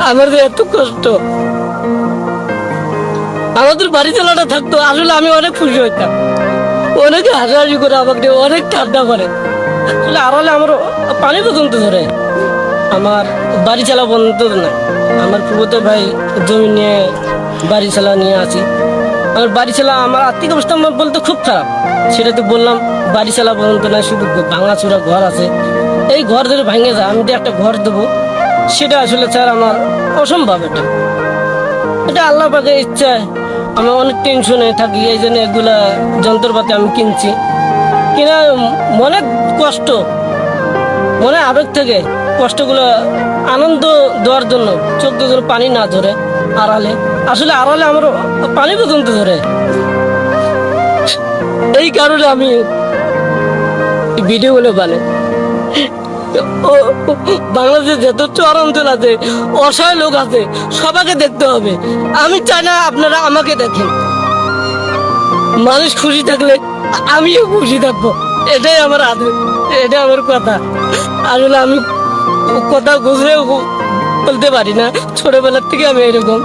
আমার যে এত কষ্ট, আমাদের বাড়ি চালাটা থাকতো, আসলে আমি অনেক খুশি হইতাম। অনেকে হাসাহাসি করে আমাকে নিয়ে অনেক ঠান্ডা করে। আসলে আড়ালে আমার পানি পর্যন্ত ধরে, আমার বাড়ি চালা পর্যন্ত নাই। আমার ফুফুতো ভাই জমি নিয়ে বাড়ি চালা নিয়ে আসি। আমার বাড়ি চালা, আমার আর্থিক অবস্থা বলতে খুব খারাপ, সেটা তো বললাম। বাড়ি চালা পর্যন্ত নাই, শুধু ভাঙাচুরা ঘর আছে। এই ঘর ধরে ভেঙে যায়, আমি যে একটা ঘর দেবো সেটা আসলে স্যার আমার অসম্ভব। এটা আল্লাহ পাকের ইচ্ছায় আমি অনেক টেনশনে থাকি, এই জন্য এগুলা যন্ত্রপাতি আমি কিনছি। কিনা মনে কষ্ট, মনে আবেগ থেকে কষ্টগুলো আনন্দ দেওয়ার জন্য চোখ দিয়ে যেন পানি না ধরে। আড়ালে আসলে আড়ালে আমার পানি পর্যন্ত ধরে, এই কারণে আমি ভিডিওগুলো বানাই। বাংলাদেশে যত চর অঞ্চল আছে, অসহায় লোক আছে, সবাইকে দেখতে হবে। আমি চাই না আপনারা আমাকে দেখেন। মানুষ খুশি থাকলে আমিও খুশি থাকবো, এটাই আমার আদর, এটাই আমার কথা। আসলে আমি কথা গুজরেও বলতে পারি না, ছোটবেলার থেকে আমি এরকম।